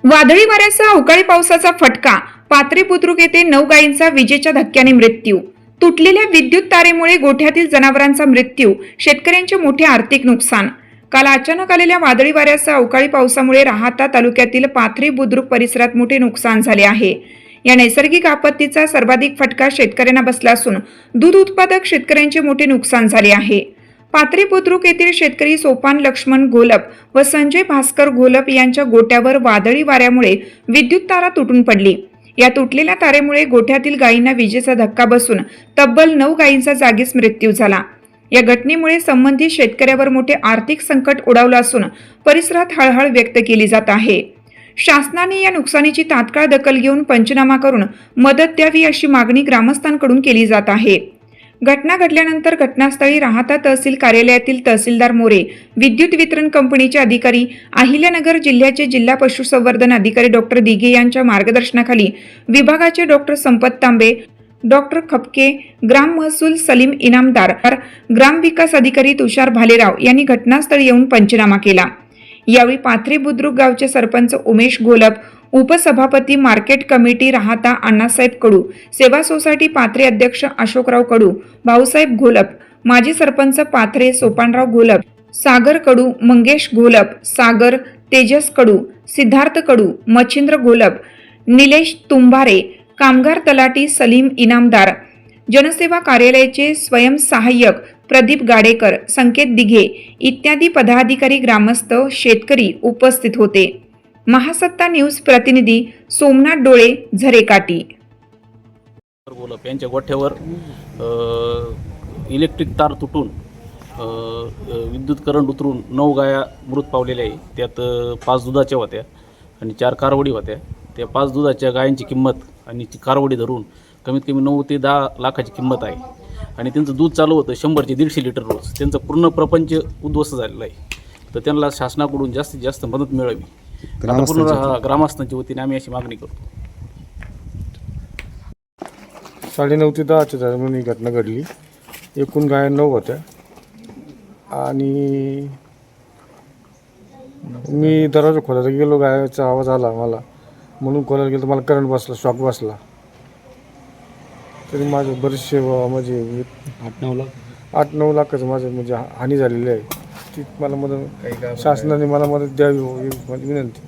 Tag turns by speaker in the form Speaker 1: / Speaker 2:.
Speaker 1: वादळी वाऱ्यासह अवकाळी पावसाचा फटका, पाथरी बुद्रुक येथे 9 गायींचा विजेच्या धक्क्याने मृत्यू. तुटलेल्या विद्युत तारेमुळे गोठ्यातील जनावरांचा मृत्यू, शेतकऱ्यांचे मोठे आर्थिक नुकसान. काल अचानक आलेल्या वादळी वाऱ्यासह अवकाळी पावसामुळे राहाता तालुक्यातील पाथरी बुद्रुक परिसरात मोठे नुकसान झाले आहे. या नैसर्गिक आपत्तीचा सर्वाधिक फटका शेतकऱ्यांना बसला असून दूध उत्पादक शेतकऱ्यांचे मोठे नुकसान झाले आहे. पाथरी बुद्रुक येथील शेतकरी सोपान लक्ष्मण घोलप व संजय भास्कर घोलप यांच्या गोट्यावर वादळी वाऱ्यामुळे विद्युत तारा तुटून पडली. या तुटलेल्या तारेमुळे गोठ्यातील गायींना विजेचा धक्का बसून तब्बल 9 गायींचा जागीच मृत्यू झाला. या घटनेमुळे संबंधित शेतकऱ्यावर मोठे आर्थिक संकट ओढावलं असून परिसरात हळहळ व्यक्त केली जात आहे. शासनाने या नुकसानीची तात्काळ दखल घेऊन पंचनामा करून मदत द्यावी अशी मागणी ग्रामस्थांकडून केली जात आहे. घटना घडल्यानंतर घटनास्थळी राहाता तहसील कार्यालयातील तहसीलदार मोरे, विद्युत वितरण कंपनीचे अधिकारी, अहिल्यानगर जिल्ह्याचे जिल्हा पशुसंवर्धन अधिकारी डॉक्टर दिघे यांच्या मार्गदर्शनाखाली विभागाचे डॉक्टर संपत तांबे, डॉक्टर खपके, ग्राम महसूल सलीम इनामदार, ग्राम विकास अधिकारी तुषार भालेराव यांनी घटनास्थळी येऊन पंचनामा केला. यावेळी पाथरी बुद्रुक गावचे सरपंच उमेश घोलप, उपसभापती मार्केट कमिटी राहाता अण्णासाहेब कडू, सेवा सोसायटी पाथरे अध्यक्ष अशोकराव कडू, भाऊसाहेब घोलप, माजी सरपंच पाथरे सोपानराव घोलप, सागर कडू, मंगेश घोलप, सागर, तेजस कडू, सिद्धार्थ कडू, मच्छिंद्र घोलप, निलेश तुंभारे, कामगार तलाठी सलीम इनामदार, जनसेवा कार्यालयाचे स्वयंसहाय्यक प्रदीप गाडेकर, संकेत दिघे इत्यादी पदाधिकारी, ग्रामस्थ, शेतकरी उपस्थित होते. महासत्ता न्यूज प्रतिनिधी सोमनाथ डोळे, झरेकाठी.
Speaker 2: यांच्या गोठ्यावर इलेक्ट्रिक तार तुटून विद्युत करंट उतरून 9 गाया मृत पावलेल्या आहे. त्यात 5 दुधाच्या होत्या आणि 4 कारवडी होत्या. त्या 5 दुधाच्या गायांची किंमत आणि ती कारवडी धरून कमीत कमी 9 ते 10 लाखाची किंमत आहे. आणि त्यांचं दूध चालू होतं 100 ते 150 लिटर रोज. त्यांचं पूर्ण प्रपंच उद्ध्वस्त झालेलं आहे. तर त्यांना शासनाकडून जास्तीत जास्त मदत मिळावी, पूर्ण ग्रामस्थांच्या वतीने आम्ही अशी मागणी करतो.
Speaker 3: 9:30 ते 10च्या दरम्यान ही घटना घडली. एकूण गाया 9 होत्या आणि मी दरवाजा खोलायला गेलो, गायाचा आवाज आला मला म्हणून खोलायला गेलो, मला करंट बसला, शॉक बसला. तरी माझे बरेचसे म्हणजे 8-9 लाखाचं माझं म्हणजे हानी झालेली आहे. ती मला मदत, शासनाने मला मदत द्यावी ही विनंती.